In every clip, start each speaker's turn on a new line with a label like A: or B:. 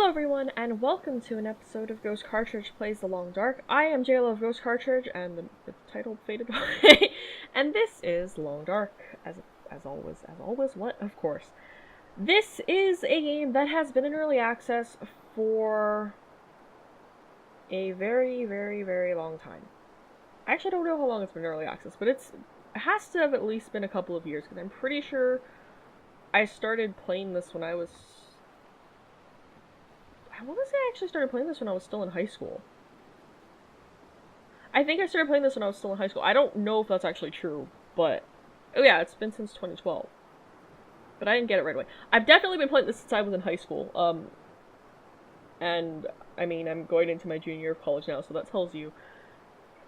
A: Hello everyone, and welcome to an episode of Ghost Cartridge Plays The Long Dark. I am Jayla of Ghost Cartridge, and the title faded away. And this is Long Dark, as always, what? Of course. This is a game that has been in early access for a very, very, very long time. I actually don't know how long it's been in early access, but it has to have at least been a couple of years, because I'm pretty sure I started playing this when I want to say I actually started playing this when I was still in high school. I think I started playing this when I was still in high school. I don't know if that's actually true, but... Oh yeah, it's been since 2012. But I didn't get it right away. I've definitely been playing this since I was in high school. And, I mean, I'm going into my junior year of college now, so that tells you.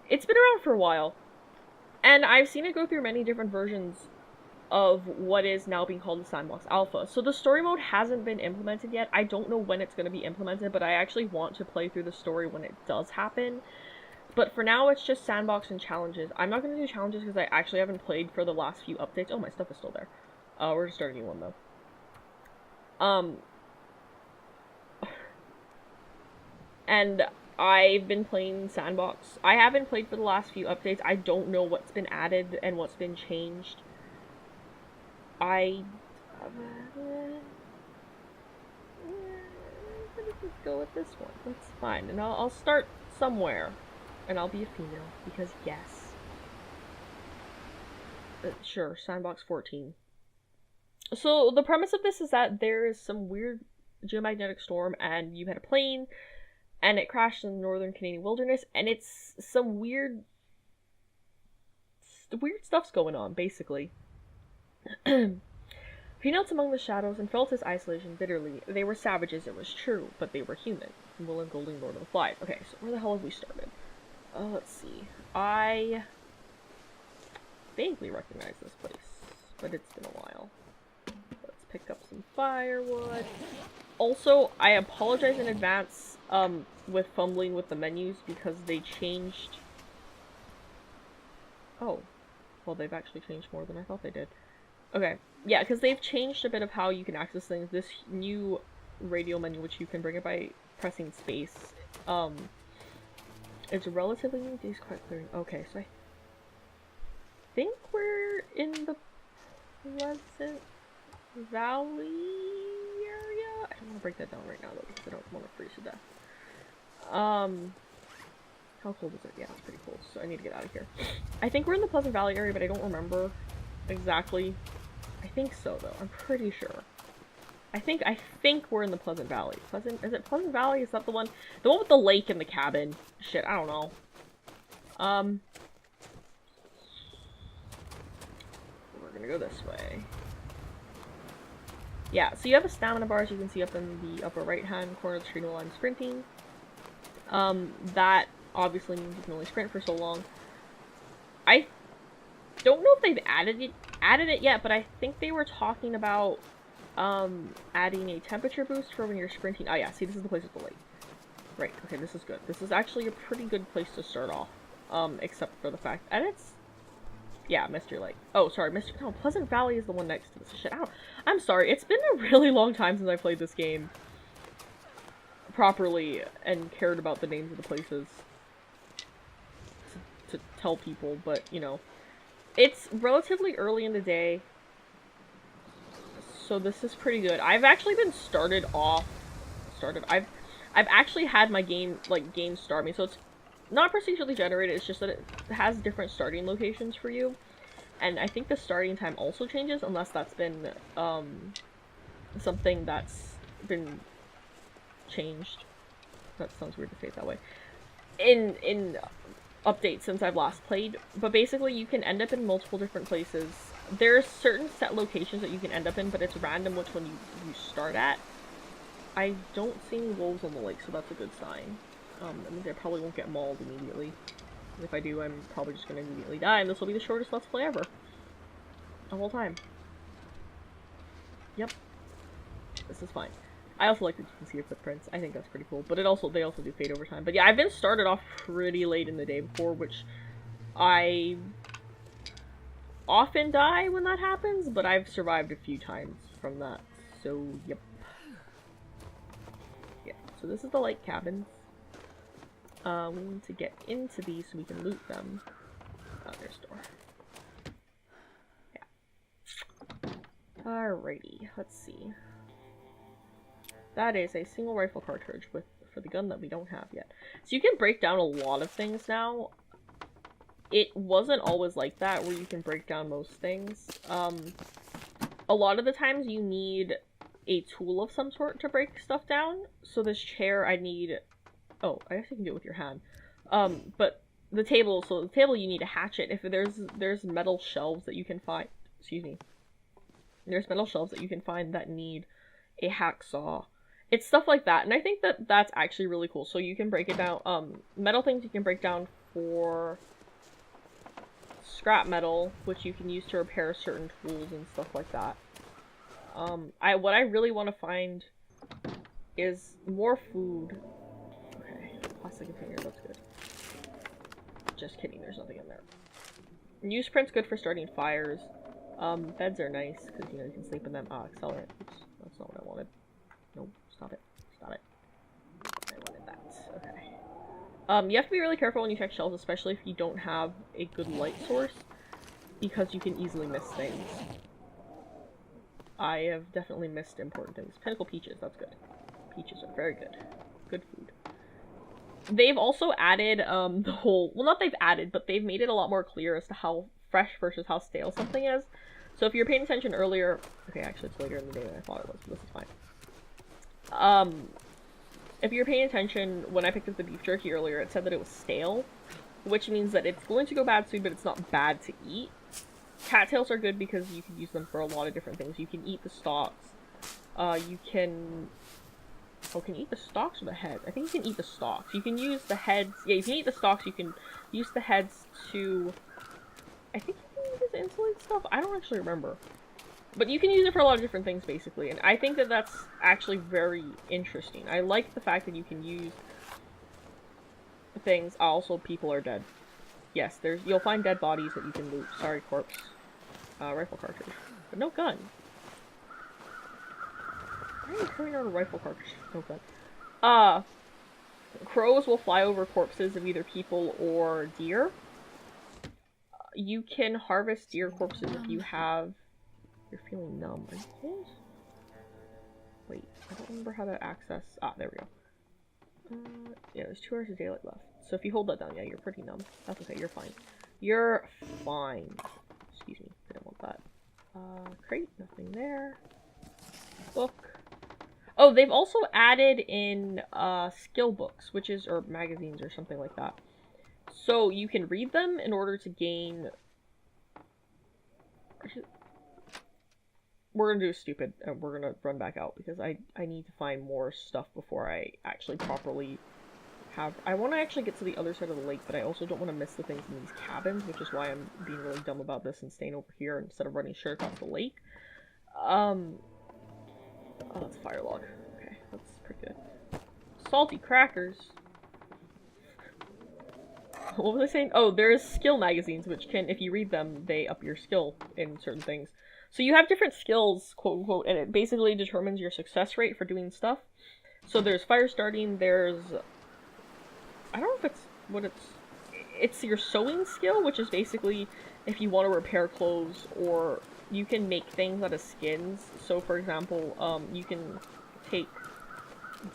A: It's been around for a while. And I've seen it go through many different versions of what is now being called the Sandbox Alpha. So the story mode hasn't been implemented yet. I don't know when it's going to be implemented, but I actually want to play through the story when it does happen. But for now, it's just Sandbox and challenges. I'm not going to do challenges because I actually haven't played for the last few updates. Oh, my stuff is still there. We're just starting a new one, though. And I've been playing Sandbox. I haven't played for the last few updates. I don't know what's been added and what's been changed. Let's just go with this one. That's fine. And I'll start somewhere. And I'll be a female. Because yes. Sure, Sandbox 14. So, the premise of this is that there is some weird geomagnetic storm, and you had a plane, and it crashed in the northern Canadian wilderness, and it's some weird stuff's going on, basically. He knelt among the shadows and felt his isolation bitterly. They were savages, it was true, but they were human. Will and Golding Lord of the Flies. Okay, so where the hell have we started? Let's see. I vaguely recognize this place, but it's been a while. Let's pick up some firewood. Also, I apologize in advance with fumbling with the menus because they changed... Oh. Well, they've actually changed more than I thought they did. Okay. Yeah, because they've changed a bit of how you can access things. This new radio menu, which you can bring it by pressing space, it's relatively new. These quite clearing. Okay, so I think we're in the Pleasant Valley area? I don't want to break that down right now, though, because I don't want to freeze to death. How cold is it? Yeah, it's pretty cold, so I need to get out of here. I think we're in the Pleasant Valley area, but I don't remember exactly. I think so, though. I'm pretty sure. I think we're in the Pleasant Valley. Is it Pleasant Valley? Is that the one? The one with the lake and the cabin. Shit, I don't know. We're gonna go this way. Yeah, so you have a stamina bar, as you can see up in the upper right-hand corner of the screen while I'm sprinting. That obviously means you can only sprint for so long. I don't know if they've added it yet, but I think they were talking about adding a temperature boost for when you're sprinting. Oh yeah, see, this is the place with the lake. Right, okay, this is good. This is actually a pretty good place to start off. Except for the fact, and it's... Yeah, Mystery Lake. Oh, sorry, no, Pleasant Valley is the one next to this shit. I'm sorry, it's been a really long time since I played this game properly and cared about the names of the places to tell people, but, you know. It's relatively early in the day, so this is pretty good. I've actually been I've actually had my game start me, so it's not procedurally generated, it's just that it has different starting locations for you. And I think the starting time also changes, unless that's been, something that's been changed. That sounds weird to say it that way. In updates since I've last played, but basically you can end up in multiple different places. There's certain set locations that you can end up in, but it's random which one you start at. I don't see any wolves on the lake, so that's a good sign. That means I probably won't get mauled immediately. And if I do, I'm probably just gonna immediately die, and this will be the shortest Let's Play ever. The whole time. Yep. This is fine. I also like that you can see your footprints. I think that's pretty cool. But they also do fade over time. But yeah, I've been started off pretty late in the day before, which I often die when that happens, but I've survived a few times from that. So, yep. Yeah, So this is the light cabins. We need to get into these so we can loot them. Oh, there's a door. Yeah. Alrighty, let's see. That is a single rifle cartridge for the gun that we don't have yet. So you can break down a lot of things now. It wasn't always like that, where you can break down most things. A lot of the times you need a tool of some sort to break stuff down. So this chair, I need... Oh, I guess you can do it with your hand. But the table, so the table you need a hatchet. If there's metal shelves that you can find... Excuse me. There's metal shelves that you can find that need a hacksaw. It's stuff like that, and I think that that's actually really cool. So you can break it down, metal things you can break down for scrap metal, which you can use to repair certain tools and stuff like that. What I really want to find is more food. Okay, plastic container, that's good. Just kidding, there's nothing in there. Newsprint's good for starting fires. Beds are nice, because, you know, you can sleep in them. Ah, accelerant. Oops, that's not what I wanted. Nope, stop it. Stop it. I wanted that. Okay. You have to be really careful when you check shelves, especially if you don't have a good light source, because you can easily miss things. I have definitely missed important things. Pinnacle peaches, that's good. Peaches are very good. Good food. They've also added, the whole... Well, not they've added, but they've made it a lot more clear as to how fresh versus how stale something is. So if you're paying attention earlier... Okay, actually it's later in the day than I thought it was, so this is fine. If you're paying attention, when I picked up the beef jerky earlier, it said that it was stale, which means that it's going to go bad soon, but it's not bad to eat. Cattails are good because you can use them for a lot of different things. You can eat the stalks. You can... Oh, can you eat the stalks or the heads? I think you can eat the stalks. You can use the heads... Yeah, you can eat the stalks. You can use the heads to... I think you can use it to insulate stuff. I don't actually remember. But you can use it for a lot of different things, basically. And I think that that's actually very interesting. I like the fact that you can use things. Also, people are dead. Yes, you'll find dead bodies that you can loot. Sorry, corpse. Rifle cartridge. But no gun. Why are you carrying out a rifle cartridge? No gun. Crows will fly over corpses of either people or deer. You can harvest deer corpses if you have... You're feeling numb. Are you cold? Wait, I don't remember how to access... Ah, there we go. Yeah, there's 2 hours of daylight left. So if you hold that down, yeah, you're pretty numb. That's okay, you're fine. You're fine. Excuse me, I don't want that. Crate, nothing there. Book. Oh, they've also added in, skill books, which is, or magazines or something like that. So you can read them in order to gain... We're gonna do stupid, and we're gonna run back out, because I need to find more stuff before I actually properly have... I want to actually get to the other side of the lake, but I also don't want to miss the things in these cabins, which is why I'm being really dumb about this and staying over here instead of running straight across the lake. Oh, that's a fire log. Okay, that's pretty good. Salty crackers. What was I saying? Oh, there's skill magazines, which can, if you read them, they up your skill in certain things. So you have different skills, quote unquote, and it basically determines your success rate for doing stuff. So there's fire starting, there's... I don't know if it's what it's your sewing skill, which is basically if you want to repair clothes, or you can make things out of skins. So for example, you can take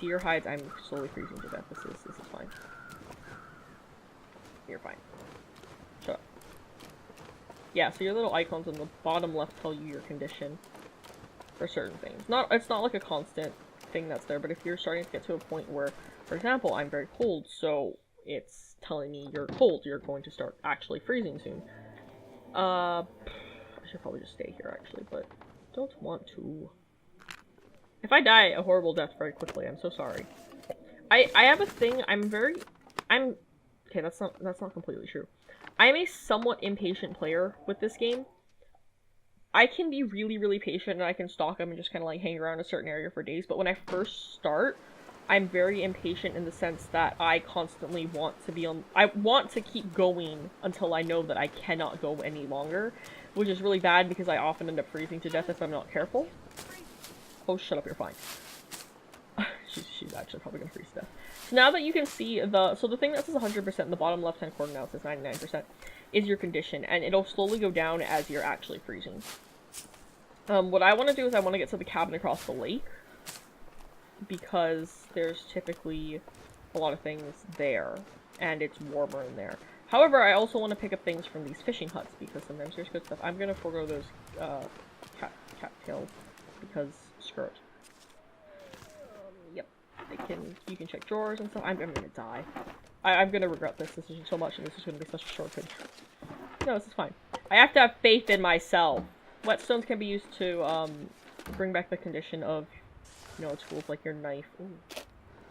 A: deer hides. I'm slowly freezing to death. This is fine. You're fine. Shut up. Yeah, so your little icons on the bottom left tell you your condition for certain things. It's not like a constant thing that's there, but if you're starting to get to a point where, for example, I'm very cold, so it's telling me you're cold, you're going to start actually freezing soon. I should probably just stay here, actually, but don't want to. If I die a horrible death very quickly, I'm so sorry. I have a thing, okay, that's not completely true. I'm a somewhat impatient player with this game. I can be really, really patient, and I can stalk them and just kind of like hang around a certain area for days, but when I first start, I'm very impatient in the sense that I constantly want to be on- I want to keep going until I know that I cannot go any longer, which is really bad because I often end up freezing to death if I'm not careful. Oh, shut up, you're fine. she's is actually probably gonna freeze to death. So now that you can see the thing that says 100% in the bottom left-hand corner now says 99% is your condition, and it'll slowly go down as you're actually freezing. What I want to do is I want to get to the cabin across the lake, because there's typically a lot of things there, and it's warmer in there. However, I also want to pick up things from these fishing huts, because sometimes there's good stuff. I'm gonna forego those, cattails, because screw it. Yep, you can check drawers and stuff. I'm gonna die. I'm gonna regret this decision so much, and this is gonna be such a short video. No, this is fine. I have to have faith in myself. Whetstones can be used to, bring back the condition of, you know, tools like your knife. Ooh,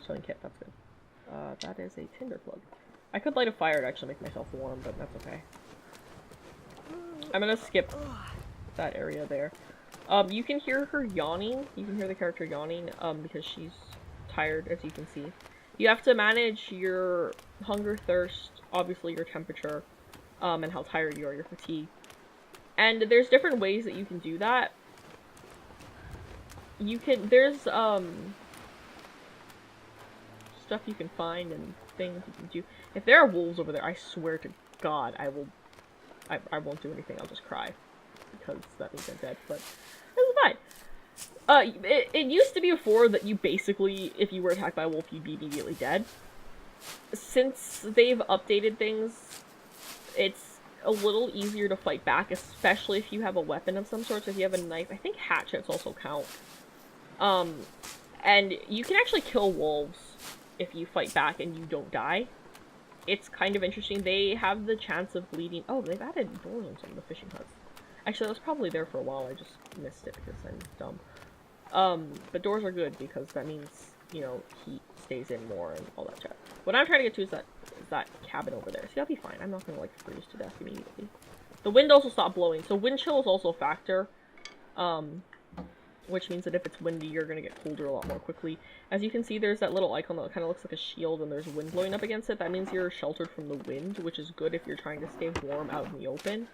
A: sewing kit, that's good. That is a tinder plug. I could light a fire to actually make myself warm, but that's okay. I'm gonna skip that area there. You can hear her yawning. You can hear the character yawning, because she's tired, as you can see. You have to manage your hunger, thirst, obviously your temperature, and how tired you are, your fatigue. And there's different ways that you can do that. There's, stuff you can find and things you can do. If there are wolves over there, I swear to God, I won't do anything, I'll just cry. Because that means I'm dead, but this is fine. It used to be before that you basically, if you were attacked by a wolf, you'd be immediately dead. Since they've updated things, it's a little easier to fight back, especially if you have a weapon of some sort. So if you have a knife, I think hatchets also count. And you can actually kill wolves if you fight back and you don't die. It's kind of interesting. They have the chance of bleeding. Oh, they've added doors on some of the fishing huts. Actually, that was probably there for a while. I just missed it because I'm dumb. But doors are good because that means, you know, heat stays in more and all that chat. What I'm trying to get to is that cabin over there. See, I'll be fine. I'm not gonna, like, freeze to death immediately. The wind also stopped blowing, so wind chill is also a factor. Which means that if it's windy, you're gonna get colder a lot more quickly. As you can see, there's that little icon that kind of looks like a shield, and there's wind blowing up against it. That means you're sheltered from the wind, which is good if you're trying to stay warm out in the open.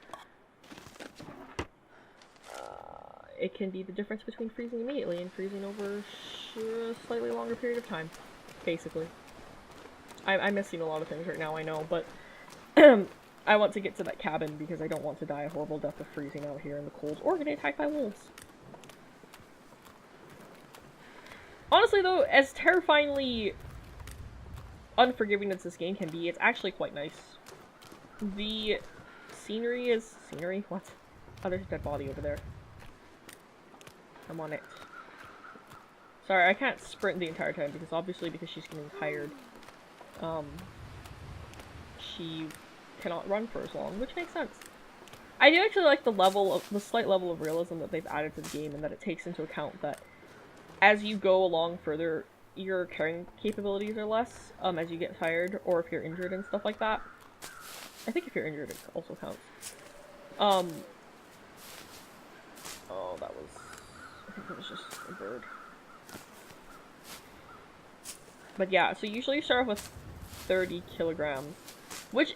A: It can be the difference between freezing immediately and freezing over a slightly longer period of time, basically. I'm missing a lot of things right now, I know, but I want to get to that cabin because I don't want to die a horrible death of freezing out here in the cold or get attacked by wolves. Honestly, though, as terrifyingly unforgiving as this game can be, it's actually quite nice. The scenery is... Scenery? What? Oh, there's a dead body over there. I'm on it. Sorry, I can't sprint the entire time because because she's getting tired. She cannot run for as long, which makes sense. I do actually like the slight level of realism that they've added to the game, and that it takes into account that as you go along further, your carrying capabilities are less, as you get tired, or if you're injured and stuff like that. I think if you're injured, it also counts. Oh, that was... I think it was just a bird. But yeah, so usually you start off with 30 kilograms.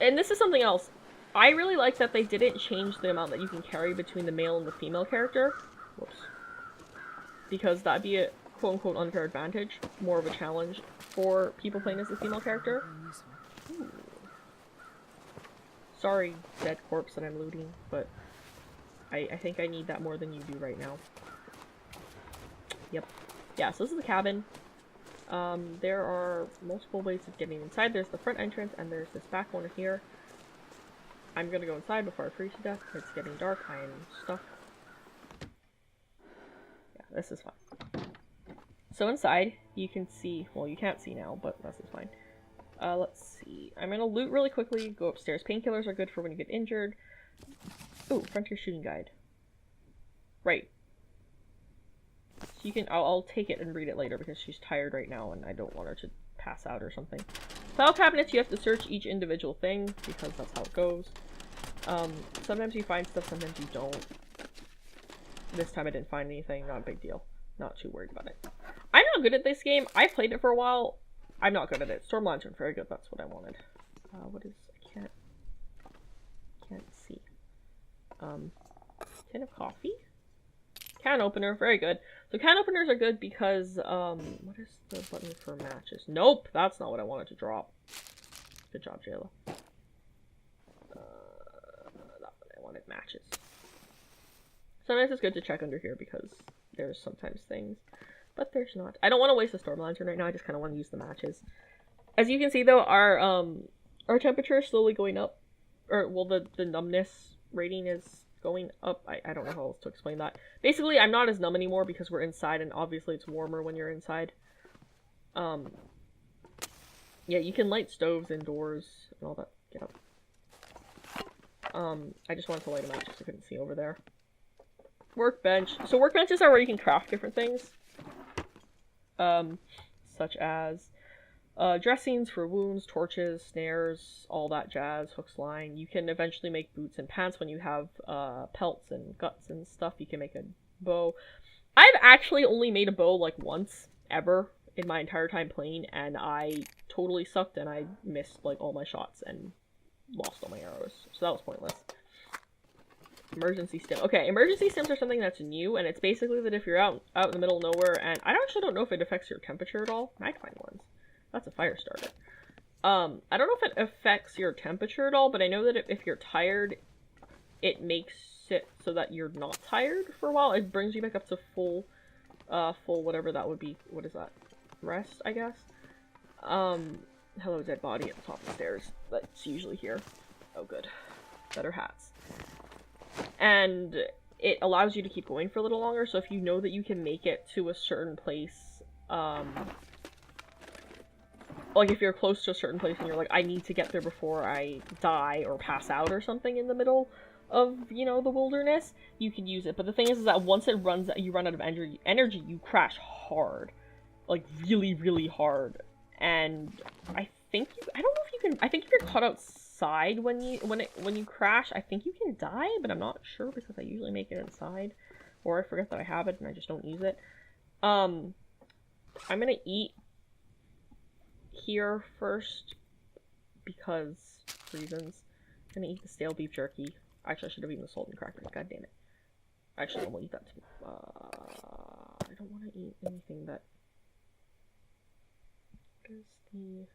A: And this is something else. I really like that they didn't change the amount that you can carry between the male and the female character. Whoops. Because that'd be a quote-unquote unfair advantage. More of a challenge for people playing as the female character. Ooh. Sorry, dead corpse that I'm looting, but I think I need that more than you do right now. Yep. Yeah, so this is the cabin. There are multiple ways of getting inside. There's the front entrance, and there's this back one here. I'm gonna go inside before I freeze to death. It's getting dark. I am stuck. Yeah, this is fine. So inside, you can see... Well, you can't see now, but this is fine. Let's see. I'm gonna loot really quickly, go upstairs. Painkillers are good for when you get injured. Ooh, Frontier Shooting Guide. Right. So you can... I'll take it and read it later because she's tired right now and I don't want her to pass out or something. File cabinets, you have to search each individual thing because that's how it goes. Sometimes you find stuff, sometimes you don't. This time I didn't find anything, not a big deal. Not too worried about it. I'm not good at this game. I played it for a while. I'm not good at it. Storm Lantern, very good. That's what I wanted. What is... I can't see. Tin of coffee? Can opener, very good. So can openers are good because, what is the button for matches? Nope, that's not what I wanted to drop. Good job, Jayla. That one, I wanted matches. Sometimes it's good to check under here because there's sometimes things, but there's not. I don't want to waste a storm lantern right now, I just kind of want to use the matches. As you can see though, our temperature is slowly going up. Or, well, the numbness rating is going up. I don't know how else to explain that. Basically, I'm not as numb anymore because we're inside, and obviously it's warmer when you're inside. Yeah, you can light stoves indoors and all that. Get up. I just wanted to light them out just I couldn't see over there. Workbench. So workbenches are where you can craft different things. Such as dressings for wounds, torches, snares, all that jazz, hooks, line. You can eventually make boots and pants when you have pelts and guts and stuff. You can make a bow. I've actually only made a bow like once, ever, in my entire time playing, and I totally sucked and I missed like all my shots and lost all my arrows. So that was pointless. Emergency stim. Okay, emergency stims are something that's new, and it's basically that if you're out in the middle of nowhere, and I actually don't know if it affects your temperature at all. I might find ones. That's a fire starter. I don't know if it affects your temperature at all, but I know that if you're tired, it makes it so that you're not tired for a while. It brings you back up to full whatever that would be. What is that? Rest, I guess? Hello, dead body at the top of the stairs. That's usually here. Oh, good. Better hats. And it allows you to keep going for a little longer, so if you know that you can make it to a certain place, like if you're close to a certain place and you're like, I need to get there before I die or pass out or something in the middle of, you know, the wilderness, you can use it. But the thing is that once you run out of energy, you crash hard. Like, really, really hard. And I don't know if you can, I think if you're caught outside when you crash, I think you can die, but I'm not sure because I usually make it inside. Or I forget that I have it and I just don't use it. I'm gonna eat here first because reasons. I'm gonna eat the stale beef jerky. Actually, I should have eaten the salt and crackers. God damn it. Actually, I will eat that too. I don't want to eat anything that gives the... You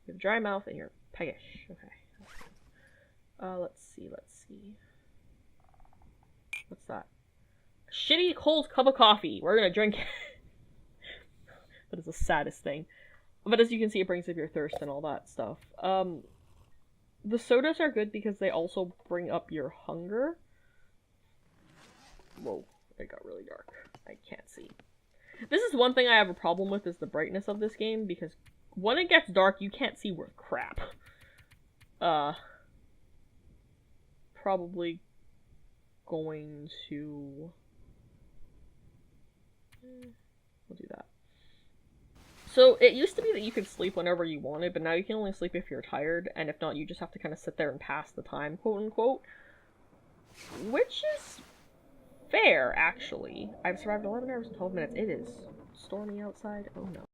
A: have a dry mouth and you're peggish. Okay. Let's see. What's that? A shitty cold cup of coffee. We're gonna drink it. That is the saddest thing. But as you can see, it brings up your thirst and all that stuff. The sodas are good because they also bring up your hunger. Whoa, it got really dark. I can't see. This is one thing I have a problem with, is the brightness of this game, because when it gets dark, you can't see worth crap. Probably going to... we'll do that. So, it used to be that you could sleep whenever you wanted, but now you can only sleep if you're tired, and if not, you just have to kind of sit there and pass the time, quote-unquote. Which is fair, actually. I've survived 11 hours and 12 minutes. It is stormy outside. Oh no.